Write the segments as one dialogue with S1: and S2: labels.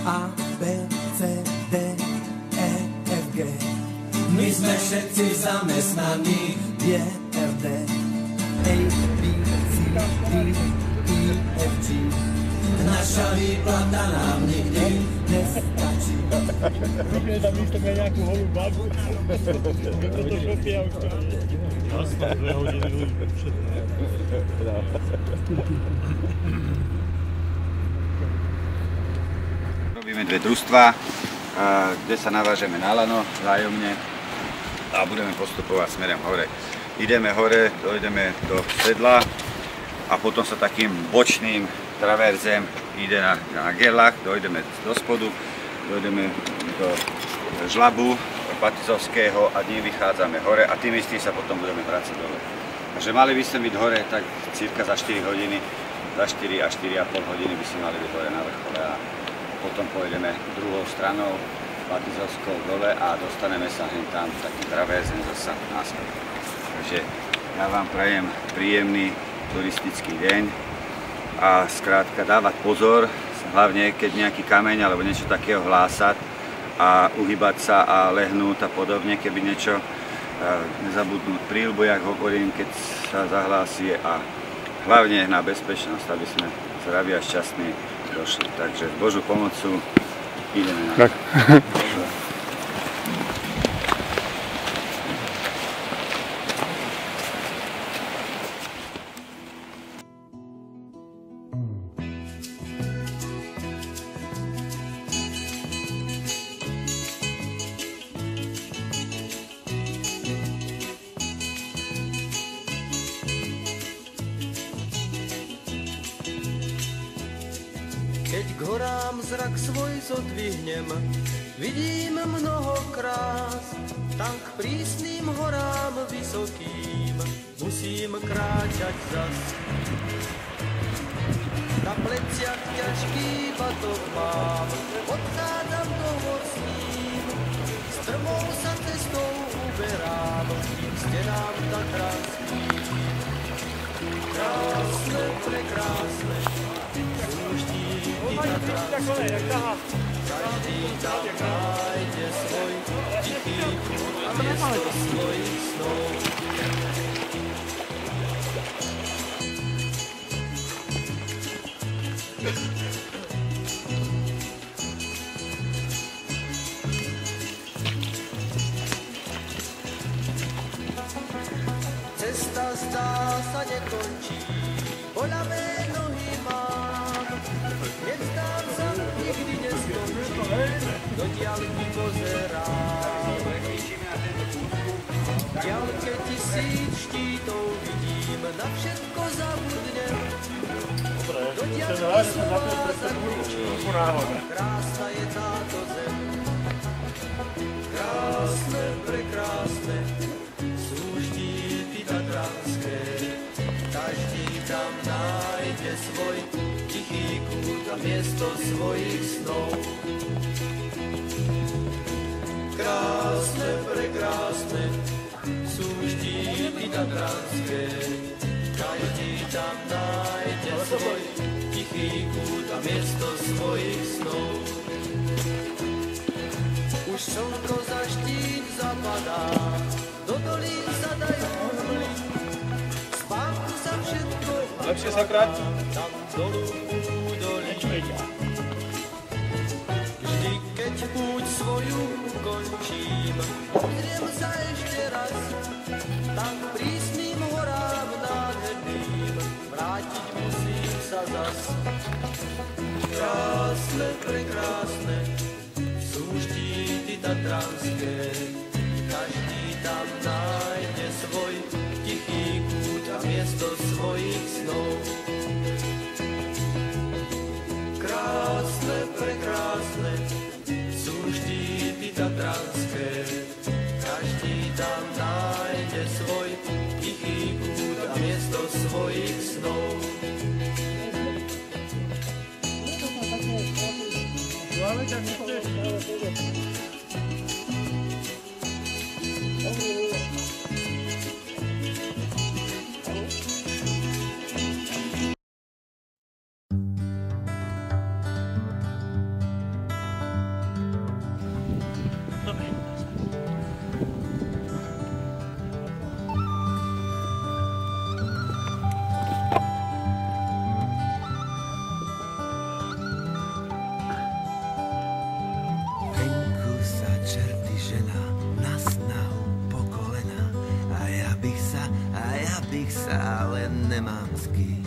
S1: A, B, C, D, E, F, G. My sme všetci zamestnaní v JRD. A, B, C, D, E, F, G. Naša výplata nám nikdy nestačí.
S2: Môžeme tam myslíme nejakú holú babu. Toto šopia už to nie. Jasno, 2 hodiny ľudí.
S3: Robíme 2 družstvá, kde sa navážeme na lano vzájomne a budeme postupovať smerom hore. Ideme hore, dojdeme do sedla a potom sa takým bočným traverzem ide na gerlach, dojdeme do spodu, dojdeme do žlabu Patizovského a ním vychádzame hore a tým istým sa potom budeme vrácať dole. Takže mali by sme byť hore tak cirka za 4 hodiny, za 4 až 4,5 hodiny by sme mali byť hore na vrchole a potom pôjdeme druhou stranou Patizovskou dole a dostaneme sa hen tam takým traverzem zasa naspäť. Takže ja vám prajem príjemný turistický deň a skrátka dávať pozor, hlavne keď nejaký kameň alebo niečo takého hlásať a uhýbať sa a lehnúť a podobne, keby niečo nezabudnúť príľbu, jak hovorím, keď sa zahlási a hlavne na bezpečnosť, aby sme zdraví a šťastní došli. Takže s Božou pomocou ideme na to.
S4: Keď k horám zrak svoj zodvihnem, vidím mnoho krás, tam k prísnym horám vysokým musím kráčať zas. Na pleciach ťažký batok mám, odchádzam do hor s ním, strmou sa cestou uberám, k stenám tatranským. Krásne, prekrásne, každý tam nájde svoj tichý kút a miesto svojich snov. Cesta zdá sa nekončí, boľavé nohy mám, nevzdám sa, nikdy neskončí, do diaľky pozerám. V diaľke 1000 štítov vidím, na všetko zabudnem, do diaľky slova zakričím, krásna je táto zem. Krásne, prekrásne sú štíty tatranské, každý tam nájde svoj tichý kút a miesto svojich snov. Krásne, prekrásne sú štíty tatranské, každý tam nájde svoj tichý kút a miesto svojich snov. Už slnko za štít zapadá, do dolín sa dajú hmly, spánku sa všetko
S2: lepšie sa kráť.
S4: tam dolu údolí. Vždy, keď púť svoju ukončím, pozriem sa ešte raz, tam k prísnym horám nádherným, vrátiť musím sa zas. Krásne, prekrásne sú štíty tatranské, každý tam nájde svoj tichý kút a miesto svojich snov. Krásne, prekrásne sú štíty tatranské, každý tam nájde svoj tichý kút a miesto svojich snov.
S1: bych sa, ale nemám s kým.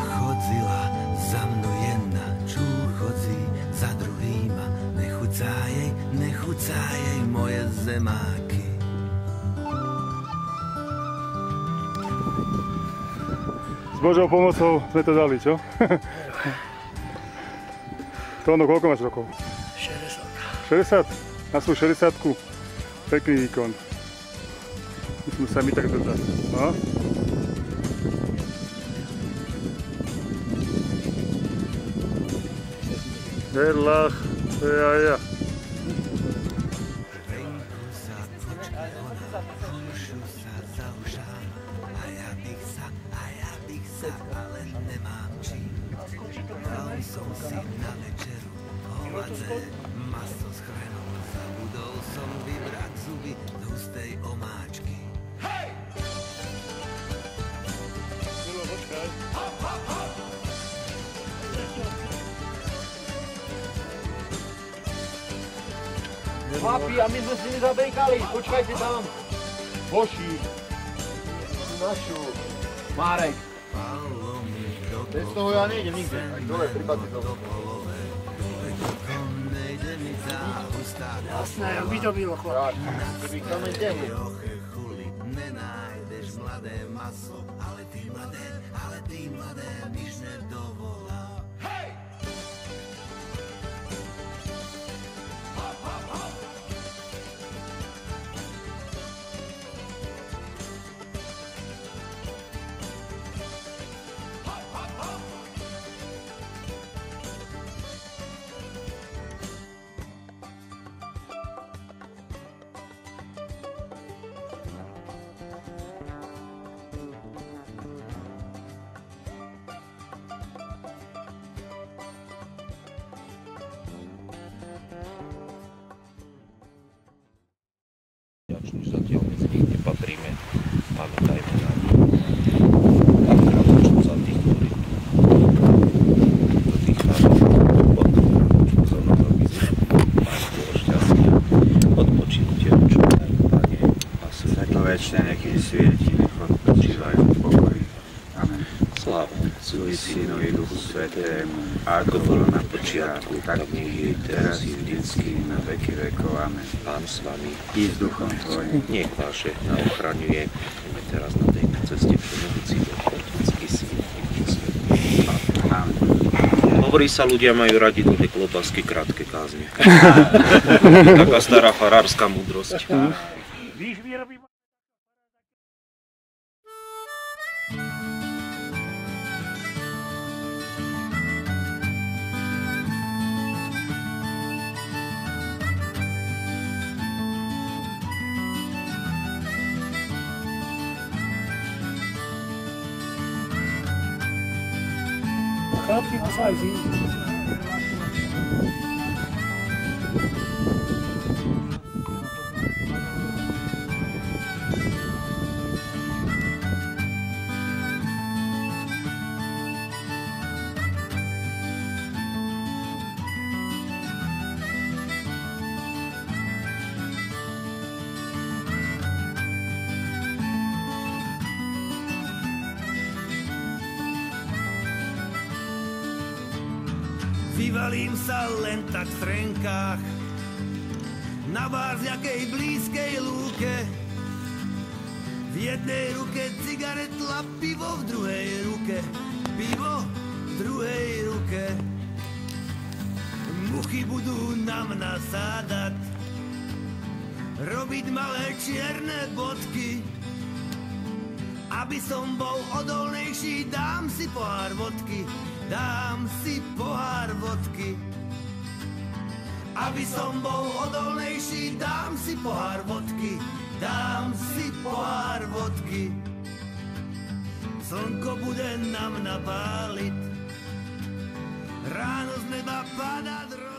S1: Chodzila za mnou jedna, chodzi za druhýma. Nechucá jej moje zemáky.
S2: S Božou pomocou sme to dali, čo? Tóno, koľko máš rokov? 60. 60? Na svoju 60-ku? Pekný výkon. Musím sa mi tak dodať. No? Verlach, ja.
S1: Ale nemám čím. Dal som si na večeru holadé maso s chrenom. Zabudol som vybrať zuby do hustej omáčky. Hej!
S5: Chlapi, a my sme si nezabejkali, počkajte tam. Boší. Našu. Márek. Bez toho ja nejdem nikde. Dole, pripadne to.
S2: Jasné, jak by to bylo, chlap.
S5: Keby kameň tehli.
S1: Nenájdeš mladé maso, ale ty mladé nič nedovolá. Hej!
S6: Zatiaľ medzi nich nepatríme, pamätajme na to. A teraz začnú za tých, ktorí do tých našich zónového významu majú bolo šťastia, odpočinutie, čo majú Pane a
S3: Svetlo večné, nech im svieti, nech odpočívajú v pokoji. Amen.
S6: Sláva Otcu i Synu i Duchu Svätému,
S3: Ako bolo na počiatku, tak nech je teraz i vždycky, na veky vekov. Amen.
S6: Pán s vami,
S3: I s duchom tvojim.
S6: nech vás žehná ochraňuje. Ideme teraz na tejto ceste všemohúci Boh, Otec i Syn i Duch Svätý.
S3: Amen.
S6: Hovorí sa, ľudia majú radi dlhé klobásky, krátke kázne. Taká stará farárska múdrosť.
S2: Chlapci, poslaj si.
S1: Vyvalím sa len tak v trenkách na bar v nejakej blízkej lúke. V jednej ruke cigaretla, pivo v druhej ruke. Pivo v druhej ruke. Muchy budú nám nasádať, robiť malé čierne bodky. Aby som bol odolnejší, dám si pohár vodky. Dám si pohár vodky. Aby som bol odolnejší, dám si pohár vodky. Dám si pohár vodky. Slnko bude nám napáliť, ráno z neba padá droga.